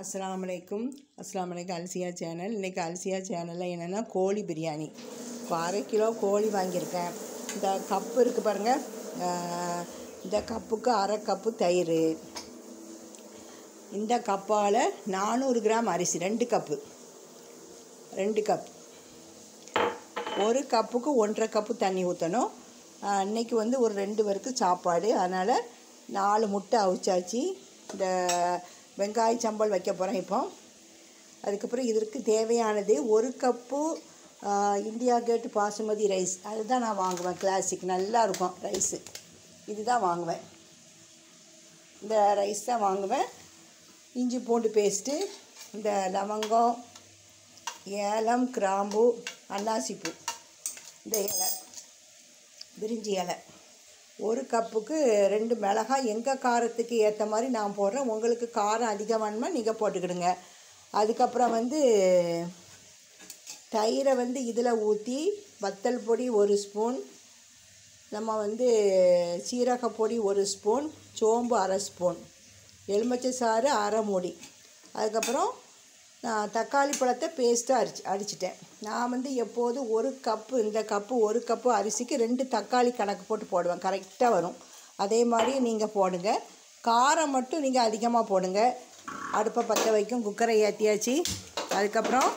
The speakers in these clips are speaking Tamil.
अस्सलामुअलैकुम அல்சியா சேனல். இன்றைக்கி அல்சியா சேனலில் என்னென்னா கோழி பிரியாணி. இப்போ 1/2 கிலோ கோழி வாங்கியிருக்கேன். இந்த கப்பு இருக்குது பாருங்கள், இந்த கப்புக்கு 1/2 கப்பு தயிர், இந்த கப்பால் 400 கிராம் அரிசி, 2 கப்பு, 2 கப், 1 கப்புக்கு 1.5 கப்பு தண்ணி ஊற்றணும். இன்றைக்கி வந்து ஒரு 2 பேருக்கு சாப்பாடு, அதனால் 4 முட்டை அவிச்சாச்சு. இந்த வெங்காய சம்பல் வைக்க போகிறேன் இப்போ. அதுக்கப்புறம் இதற்கு தேவையானது 1 cup India Gate basmati rice. அதுதான் நான் வாங்குவேன், கிளாசிக், நல்லாயிருக்கும் ரைஸு, இதுதான் வாங்குவேன், இந்த ரைஸ் தான் வாங்குவேன். இஞ்சி பூண்டு பேஸ்ட்டு, இந்த லவங்கம், ஏலம், கிராம்பு, அன்னாசிப்பூ, இந்த இலை, பிரிஞ்சி இலை, 1 கப்புக்கு 2 மிளகாய். எங்கள் காரத்துக்கு ஏற்ற மாதிரி நான் போடுறேன். உங்களுக்கு காரம் அதிகம் வேணுமா நீங்கள் போட்டுக்கிடுங்க. அதுக்கப்புறம் வந்து தயிரை வந்து இதில் ஊற்றி, வத்தல் பொடி 1 ஸ்பூன், நம்ம வந்து சீரகப்பொடி 1 ஸ்பூன், சோம்பு 1/2 ஸ்பூன், எலுமிச்சை சாறு 1/2 மூடி. அதுக்கப்புறம் நான் தக்காளி பழத்தை பேஸ்ட்டாக அடிச்சிட்டேன். நான் வந்து எப்போது 1 கப்பு, இந்த கப்பு 1 கப்பு அரிசிக்கு 2 தக்காளி கணக்கு போட்டு போடுவேன், கரெக்டாக வரும். அதே மாதிரி நீங்கள் போடுங்க. காரம் மட்டும் நீங்கள் அதிகமாக போடுங்க. அடுப்பை பற்ற வைக்கும், குக்கரை ஏற்றியாச்சு. அதுக்கப்புறம்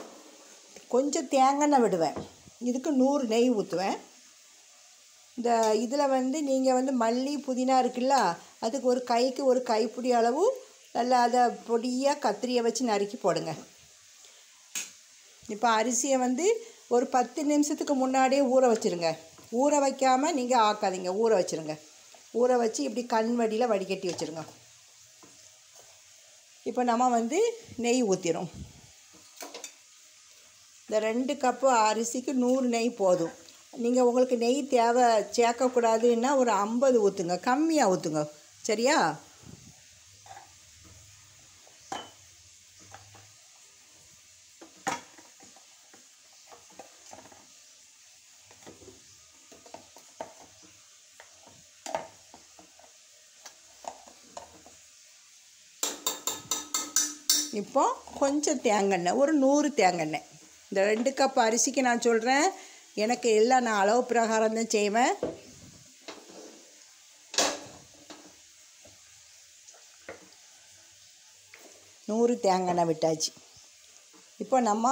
கொஞ்சம் தேங்காய் விடுவேன். இதுக்கு 100 நெய் ஊற்றுவேன். இந்த இதில் வந்து நீங்கள் வந்து மல்லி புதினா இருக்குல்ல, அதுக்கு ஒரு கைக்கு ஒரு கைப்பிடி அளவு நல்லா அதை பொடியாக கத்திரியை வச்சு நறுக்கி போடுங்க. இப்போ அரிசியை வந்து ஒரு 10 நிமிஷத்துக்கு முன்னாடியே ஊற வச்சுருங்க. ஊற வைக்காமல் நீங்கள் ஆக்காதீங்க, ஊற வச்சுருங்க. ஊற வச்சு இப்படி கண் வடியில் வடிகட்டி வச்சுருங்க. இப்போ நம்ம வந்து நெய் ஊற்றிடும். இந்த 2 கப்பு அரிசிக்கு 100 நெய் போதும். நீங்கள் உங்களுக்கு நெய் தேவை சேர்க்கக்கூடாதுன்னா ஒரு 50 ஊற்றுங்க, கம்மியாக ஊற்றுங்க, சரியா? இப்போ கொஞ்சம் தேங்காய், ஒரு 100 தேங்காய். இந்த 2 கப் அரிசிக்கு நான் சொல்கிறேன், எனக்கு எல்லாம் நான் அளவு பிரகாரம் தான் செய்வேன். தேங்காய் விட்டாச்சு. இப்போ நம்ம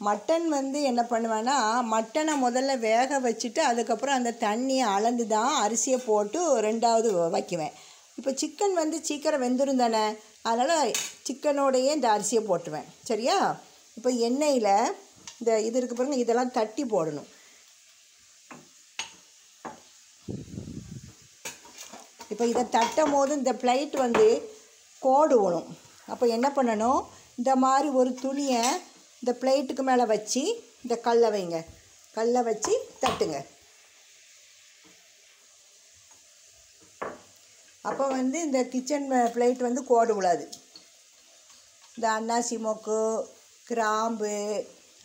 மட்டன் வந்து என்ன பண்ணுவேன்னா, மட்டனை முதல்ல வேக வச்சுட்டு அதுக்கப்புறம் அந்த தண்ணியை அளந்து தான் அரிசியை போட்டு 2வது வைக்குவேன். இப்போ சிக்கன் வந்து சீக்கிரம் வெந்துடும் தானே, அதனால் சிக்கனோடையே இந்த அரிசியை போட்டுவேன், சரியா? இப்போ எண்ணெயில் இந்த இது இருக்கு பாருங்க, இதெல்லாம் தட்டி போடணும். இப்போ இதை தட்டும் போது இந்த பிளேட் வந்து கோடு விழும். அப்போ என்ன பண்ணணும், இந்த மாதிரி ஒரு துணியை இந்த பிளேட்டுக்கு மேலே வச்சு இந்த கல்லை வைங்க, கல்லை வச்சு தட்டுங்க. அப்போ வந்து இந்த கிச்சன் பிளேட் வந்து கோடு விழாது. இந்த அன்னாசி மொக்கு, கிராம்பு,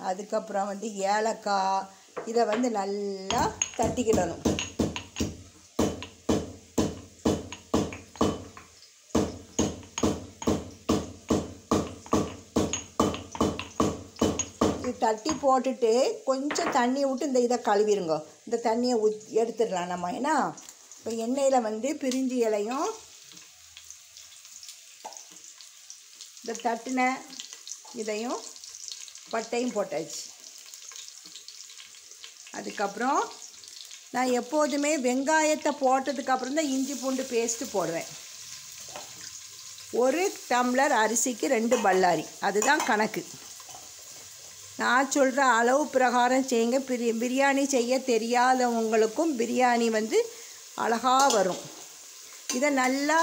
அதுக்கப்புறம் வந்து ஏலக்காய், இதை வந்து நல்லா தட்டிக்கிடணும். இது தட்டி போட்டுட்டு கொஞ்சம் தண்ணி விட்டு இந்த இதை கழுவிடுங்க. இந்த தண்ணியை எடுத்துடலாம் நம்ம. ஏன்னா இப்போ எண்ணெயில் வந்து பிரிஞ்சி இலையும் இந்த தட்டின இதையும் பட்டையும் போட்டாச்சு. அதுக்கப்புறம் நான் எப்போதுமே வெங்காயத்தை போட்டதுக்கப்புறம் தான் இஞ்சி பூண்டு பேஸ்ட்டு போடுவேன். 1 டம்ளர் அரிசிக்கு 2 பல்லாரி, அதுதான் கணக்கு. நான் சொல்கிற அளவு பிரகாரம் செய்யுங்க. பிரியாணி செய்ய தெரியாதவங்களுக்கும் பிரியாணி வந்து அழகாக வரும். இதை நல்லா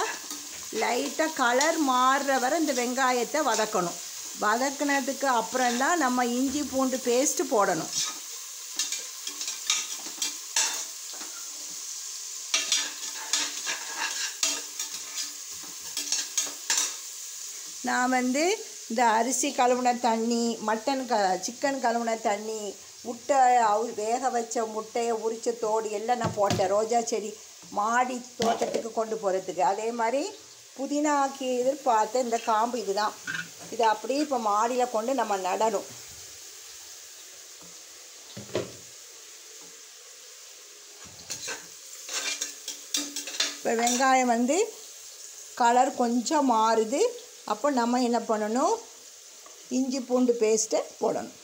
லைட்டாக கலர் மாறுற வரை இந்த வெங்காயத்தை வதக்கணும். வதக்கினதுக்கு அப்புறம்தான் நம்ம இஞ்சி பூண்டு பேஸ்ட்டு போடணும். நான் வந்து இந்த அரிசி கழுவுன தண்ணி, சிக்கன் கழுவுன தண்ணி, முட்டை வேக வச்ச முட்டையை உரித்த தோடு எல்லாம் நான் போட்டேன், ரோஜா செடி மாடி தோட்டத்துக்கு கொண்டு போகிறதுக்கு. அதே மாதிரி புதினாக்கு எதிர்பார்த்த இந்த காம்பு இதுதான். இதை அப்படியே இப்போ மாடியில் கொண்டு நம்ம நடணும். இப்போ வெங்காயம் வந்து கலர் கொஞ்சம் மாறுது. அப்போ நம்ம என்ன பண்ணணும், இஞ்சி பூண்டு பேஸ்ட்டை போடணும்.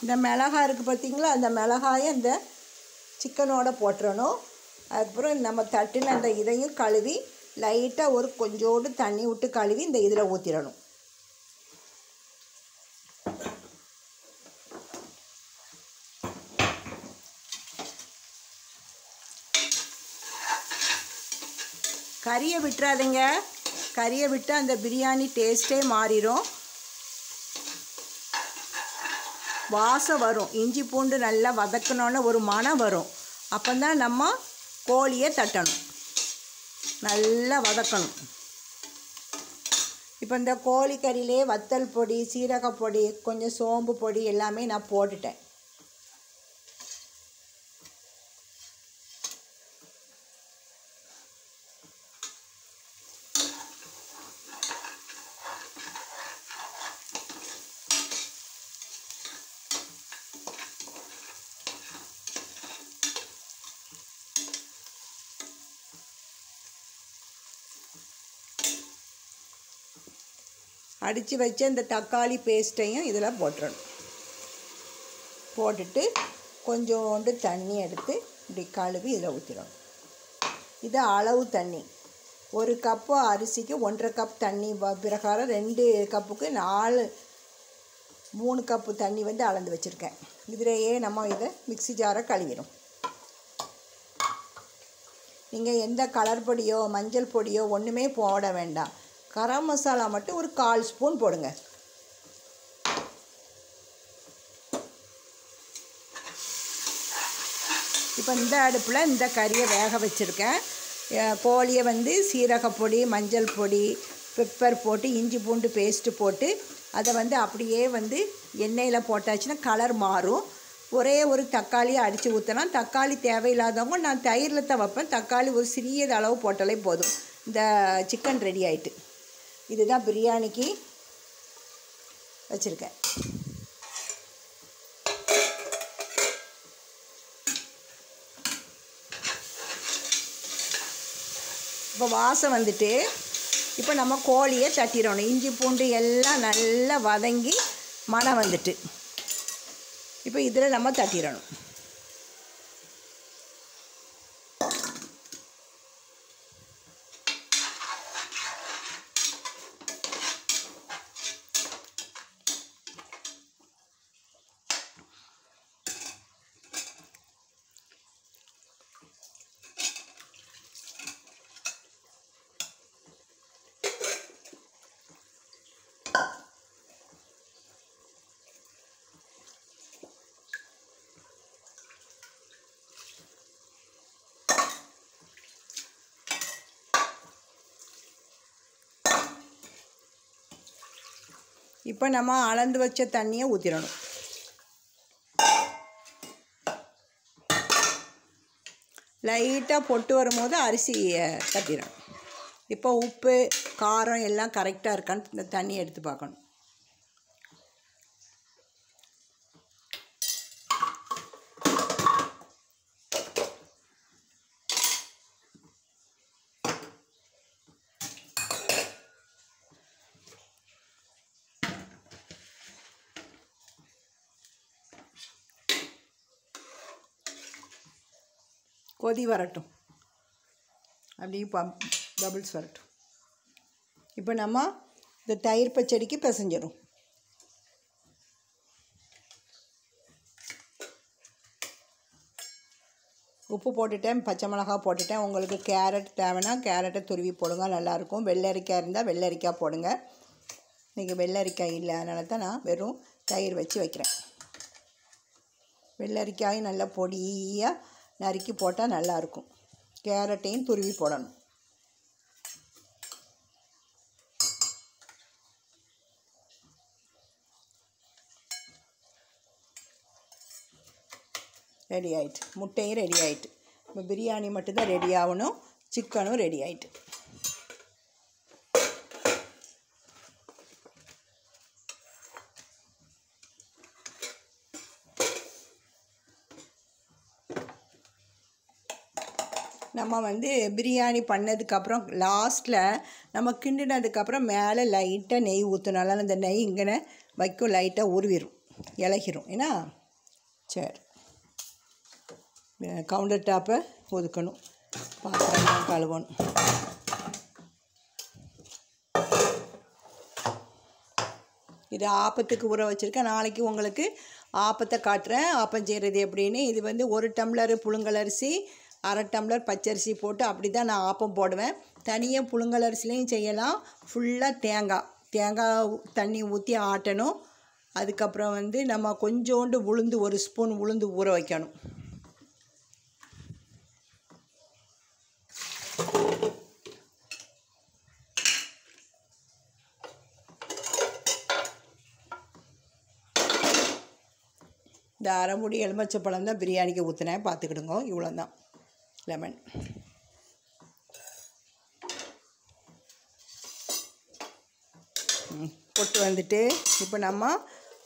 இந்த மிளகாய் இருக்குது பார்த்திங்களா, அந்த மிளகாயை இந்த சிக்கனோட போட்டுறணும். அதுக்கப்புறம் நம்ம தட்டின அந்த இதையும் கழுவி லைட்டாக ஒரு கொஞ்சோண்டு தண்ணி விட்டு கழுவி இந்த இதில் ஊற்றிடணும். கறியை விட்டுறாதீங்க, கறியை விட்டு அந்த பிரியாணி டேஸ்ட்டே மாறிடும். வாசம் வரும், இஞ்சி பூண்டு நல்லா வதக்கணுன்னு ஒரு மணம் வரும். அப்போ தான் நம்ம கோழியை தட்டணும், நல்லா வதக்கணும். இப்போ இந்த கோழி கறியிலே வத்தல் பொடி, சீரகப்பொடி, கொஞ்சம் சோம்பு பொடி எல்லாமே நான் போட்டுட்டேன். அடித்து வச்ச இந்த தக்காளி பேஸ்ட்டையும் இதில் போட்டுறணும். போட்டுட்டு கொஞ்சோண்டு தண்ணி எடுத்து இப்படி கழுவி இதில் ஊற்றிடணும். இது அளவு தண்ணி. 1 கப்பு அரிசிக்கு 1.5 கப் தண்ணி பிரகாரம் 2 கப்புக்கு 3 கப்பு தண்ணி வந்து அளந்து வச்சுருக்கேன். இதிலேயே நம்ம இதை மிக்ஸி ஜாரை கழுவிடும். நீங்கள் எந்த கலர் பொடியோ மஞ்சள் பொடியோ ஒன்றுமே போட வேண்டாம். கரம் மசாலா மட்டும் ஒரு 1/4 ஸ்பூன் போடுங்க. இப்போ இந்த அடுப்பில் இந்த கறியை வேக வச்சுருக்கேன். கோழியை வந்து சீரகப்பொடி, மஞ்சள் பொடி, பெப்பர் போட்டு இஞ்சி பூண்டு பேஸ்ட்டு போட்டு அதை வந்து அப்படியே வந்து எண்ணெயில் போட்டாச்சுன்னா கலர் மாறும். ஒரே ஒரு தக்காளியை அடித்து ஊற்றலாம். தக்காளி தேவையில்லாதவங்க நான் தயிரில் தான் வைப்பேன். தக்காளி ஒரு சிறியது அளவு போட்டாலே போதும். இந்த சிக்கன் ரெடி ஆகிட்டு. இதுதான் பிரியாணிக்கு வச்சுருக்கேன். இப்போ வாசம் வந்துட்டு இப்போ நம்ம கோழியை தட்டிடணும். இஞ்சி பூண்டு எல்லாம் நல்லா வதங்கி மணம் வந்துட்டு இப்போ இதில் நம்ம தட்டிடணும். இப்போ நம்ம அளந்து வச்ச தண்ணியை ஊற்றிடணும். லைட்டாக பொட்டு வரும்போது அரிசியை தட்டிடணும். இப்போ உப்பு காரம் எல்லாம் கரெக்டாக இருக்கான்னு இந்த தண்ணியை எடுத்து பார்க்கணும். கொதி வரட்டும், அப்படியே பபிள்ஸ் வரட்டும். இப்போ நம்ம இந்த தயிர் பச்சடிக்கு பிசைஞ்சிடும். உப்பு போட்டுட்டேன், பச்சை மிளகாய் போட்டுட்டேன். உங்களுக்கு கேரட் தேவைன்னா கேரட்டை துருவி போடுங்க, நல்லாயிருக்கும். வெள்ளரிக்காய் இருந்தால் வெள்ளரிக்காய் போடுங்க. இன்றைக்கி வெள்ளரிக்காய் இல்லை, அதனால தான் நான் வெறும் தயிர் வச்சு வைக்கிறேன். வெள்ளரிக்காயும் நல்லா பொடியாக நறுக்கி போட்டால் நல்லாயிருக்கும். கேரட்டையும் துருவி போடணும். ரெடி ஆகிட்டு, முட்டையும் ரெடி ஆகிட்டு. இப்போ பிரியாணி மட்டும்தான் ரெடி ஆகணும். சிக்கனும் ரெடி ஆகிட்டு. நம்ம வந்து பிரியாணி பண்ணதுக்கப்புறம் லாஸ்ட்டில் நம்ம கிண்டினதுக்கப்புறம் மேலே லைட்டாக நெய் ஊற்றினாலும் அந்த நெய் இங்கே வைக்கும், லைட்டாக உருவிடும், இலகிரும். ஏன்னா சரி, கவுண்டர் டாப்பை ஒதுக்கணும், பாத்திரம் கழுவணும். இது ஆப்பத்துக்கு ஊற வச்சுருக்கேன். நாளைக்கு உங்களுக்கு ஆப்பத்தை காட்டுறேன், ஆப்பம் செய்கிறது எப்படின்னு. இது வந்து 1 டம்ளர் புழுங்கலரிசி, 1/2 டம்ளர் பச்சரிசி போட்டு அப்படி தான் நான் ஆப்பம் போடுவேன். தனியாக புழுங்கலரிசிலையும் செய்யலாம். ஃபுல்லாக தேங்காய் தண்ணி ஊற்றி ஆட்டணும். அதுக்கப்புறம் வந்து நம்ம கொஞ்சோண்டு உளுந்து, 1 ஸ்பூன் உளுந்து ஊற வைக்கணும். இந்த அரைமுடி எலுமிச்சப்பழம் தான் பிரியாணிக்கு ஊற்றினேன், பார்த்துக்கிடுங்க. இவ்வளோ தான் லெமன். போட்டு வந்துட்டு இப்போ நம்ம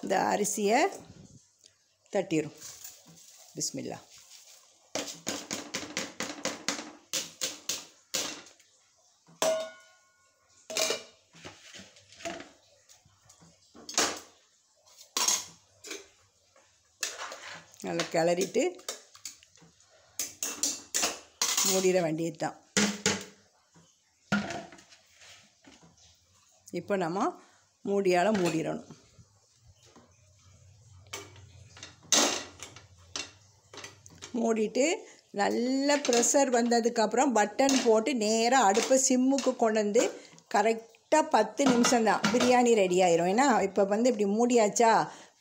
இந்த அரிசியை தட்டிடும். பிஸ்மில்லா. நல்லா கிளறிட்டு மூடிட வேண்டியது தான். இப்போ நம்ம மூடியால் மூடிடணும். மூடிட்டு நல்ல ப்ரெஷர் வந்ததுக்கப்புறம் பட்டன் போட்டு நேராக அடுப்பை சிம்முக்கு கொண்டு வந்து கரெக்டாக 10 நிமிஷம்தான் பிரியாணி ரெடி ஆயிரும். ஏன்னா இப்போ வந்து இப்படி மூடியாச்சா,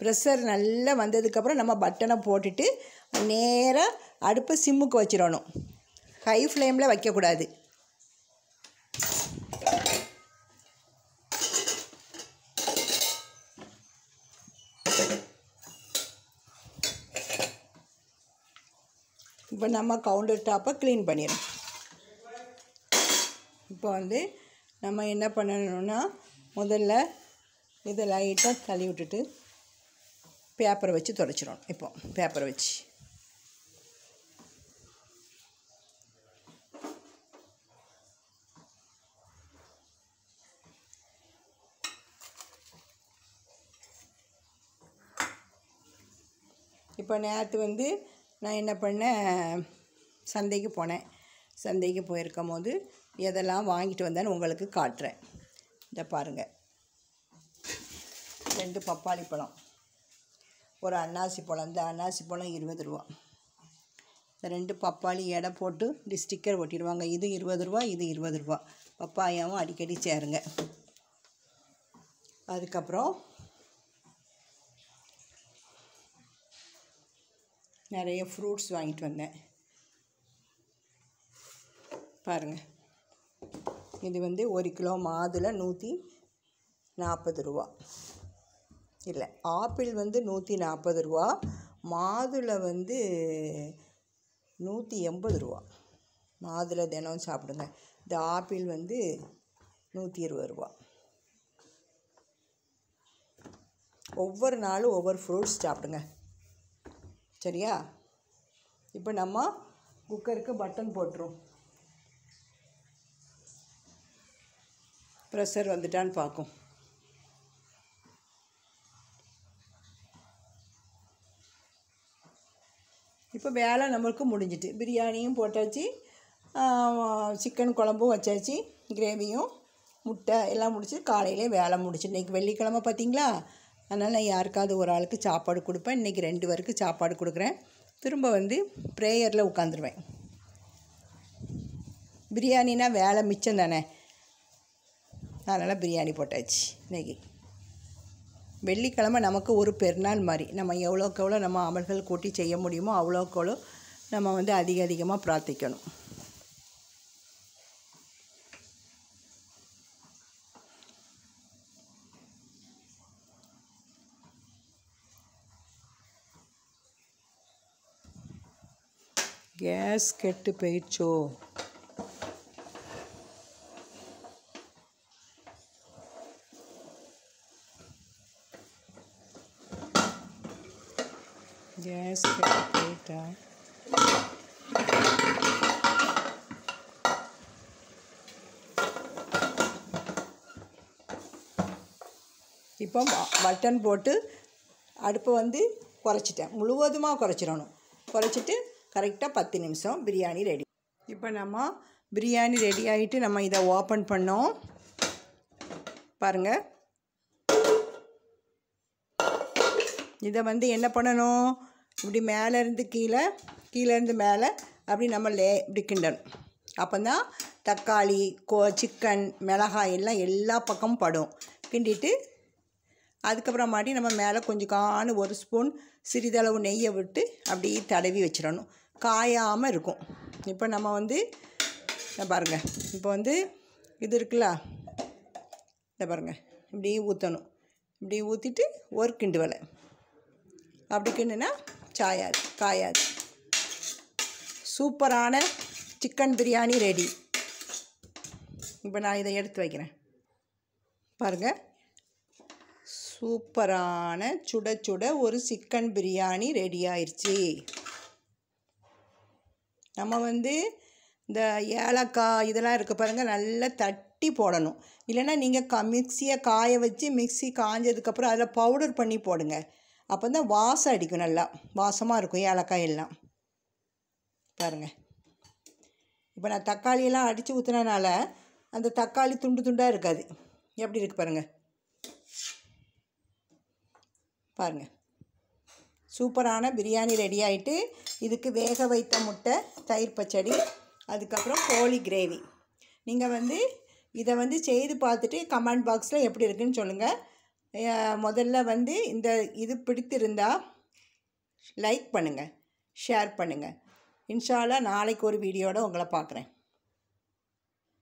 ப்ரெஷர் நல்லா வந்ததுக்கப்புறம் நம்ம பட்டனை போட்டுட்டு நேராக அடுப்பை சிம்முக்கு வச்சிடணும். ஹை ஃப்ளேமில் வைக்கக்கூடாது. இப்போ நம்ம கவுண்டர் டாப்பை க்ளீன் பண்ணிடணும். இப்போ வந்து நம்ம என்ன பண்ணணும்னா, முதல்ல இதை லைட்டாக தள்ளி விட்டுட்டு பேப்பரை வச்சு துடைச்சிடணும். இப்போ பேப்பரை வச்சு இப்போ நேற்று வந்து நான் என்ன பண்ணேன், சந்தைக்கு போனேன். சந்தைக்கு போயிருக்கும் போது எதெல்லாம் வாங்கிட்டு வந்தேன்னு உங்களுக்கு காட்டுறேன். இதை பாருங்கள், 2 பப்பாளி பழம், ஒரு அன்னாசி பழம். இந்த அன்னாசி பழம் 20 ரூபா. இந்த 2 பப்பாளி எடை போட்டு இப்படி ஸ்டிக்கர் ஒட்டிடுவாங்க. இது 20 ரூபா, இது 20 ரூபா. பப்பாயாவும் அடிக்கடி சேருங்க. அதுக்கப்புறம் நிறைய ஃப்ரூட்ஸ் வாங்கிட்டு வந்தேன். பாருங்கள், இது வந்து 1 கிலோ மாதுளை 140 ரூபா. இல்லை, ஆப்பிள் வந்து 140 ரூபா, மாதுளை வந்து 180 ரூபா. மாதுளை தினம் சாப்பிடுங்க. இந்த ஆப்பிள் வந்து 120 ரூபா. ஒவ்வொரு நாளும் ஒவ்வொரு ஃப்ரூட்ஸ் சாப்பிடுங்க, சரியா? இப்போ நம்ம குக்கருக்கு பட்டன் போட்டுரும். ப்ரெஷர் வந்துட்டான்னு பார்க்கும். இப்போ வேலை நம்மளுக்கு முடிஞ்சிட்டு, பிரியாணியும் போட்டாச்சு, சிக்கன் குழம்பும் வச்சாச்சு, கிரேவியும் முட்டை எல்லாம் முடிச்சு காலையிலே வேலை முடிச்சு. இன்றைக்கி வெள்ளிக்கிழமை பார்த்திங்களா, அதனால் நான் யாருக்காவது ஒரு ஆளுக்கு சாப்பாடு கொடுப்பேன். இன்றைக்கி 2 பேருக்கு சாப்பாடு கொடுக்குறேன். திரும்ப வந்து ப்ரேயரில் உட்காந்துருவேன். பிரியாணினா வேலை மிச்சம் தானே, அதனால் பிரியாணி போட்டாச்சு. இன்றைக்கி வெள்ளிக்கிழமை நமக்கு ஒரு பெருநாள் மாதிரி. நம்ம எவ்வளோக்கு எவ்வளோ நம்ம அமல்கள் கூட்டி செய்ய முடியுமோ அவ்வளோக்கு எவ்வளோ நம்ம வந்து அதிகமாக பிரார்த்திக்கணும். கேஸ் கெட்டு போயிடுச்சோ? கேஸ் கெட்டு போயிட்டா? இப்போ பட்டன் போட்டு அடுப்பை வந்து குறைச்சிட்டேன். முழுவதுமாக குறைச்சிடணும். குறைச்சிட்டு கரெக்டாக 10 நிமிஷம் பிரியாணி ரெடி. இப்போ நம்ம பிரியாணி ரெடி ஆகிட்டு நம்ம இதை ஓப்பன் பண்ணோம். பாருங்கள், இதை வந்து என்ன பண்ணணும், இப்படி மேலேருந்து கீழே, கீழேருந்து மேலே அப்படி நம்ம இப்படி கிண்டணும். அப்போ தான் தக்காளி, சிக்கன், மிளகாய் எல்லாம் எல்லா பக்கமும் படும். கிண்டிட்டு அதுக்கப்புறமாட்டி நம்ம மேலே கொஞ்சம் ஒரு ஸ்பூன் சிறிதளவு நெய்யை விட்டு அப்படியே தடவி வச்சிடணும். காயாமல் இருக்கும். இப்போ நம்ம வந்து பாருங்கள், இப்போ வந்து இது இருக்குல்ல, இதை பாருங்கள், இப்படி ஊற்றணும். இப்படி ஊற்றிட்டு ஒரு கிண்டு வலை அப்படி கிண்டுனா காயாது. சூப்பரான சிக்கன் பிரியாணி ரெடி. இப்போ நான் இதை எடுத்து வைக்கிறேன். பாருங்கள், சூப்பரான சுட சுட ஒரு சிக்கன் பிரியாணி ரெடி ஆயிடுச்சு. நம்ம வந்து இந்த ஏலக்காய் இதெல்லாம் இருக்குது பாருங்கள், நல்லா தட்டி போடணும். இல்லைன்னா நீங்கள் மிக்சியை காய வச்சு மிக்சி காஞ்சதுக்கப்புறம் அதில் பவுடர் பண்ணி போடுங்க. அப்போ தான் வாசம் அடிக்கும், நல்லா வாசமாக இருக்கும் ஏலக்காய் எல்லாம். பாருங்கள், இப்போ நான் தக்காளியெல்லாம் அடித்து ஊற்றுனனால அந்த தக்காளி துண்டு துண்டாக இருக்காது. எப்படி இருக்குது பாருங்கள். பாருங்கள், சூப்பரான பிரியாணி ரெடி ஆகிட்டு, இதுக்கு வேக வைத்த முட்டை, தயிர் பச்சடி, அதுக்கப்புறம் கோழி கிரேவி. நீங்கள் வந்து இதை வந்து செய்து பார்த்துட்டு கமெண்ட் பாக்ஸில் எப்படி இருக்குன்னு சொல்லுங்கள். முதல்ல வந்து இது பிடித்திருந்தால் லைக் பண்ணுங்கள், ஷேர் பண்ணுங்கள். இன்ஷா அல்லாஹ் நாளைக்கு ஒரு வீடியோட உங்களை பார்க்குறேன்.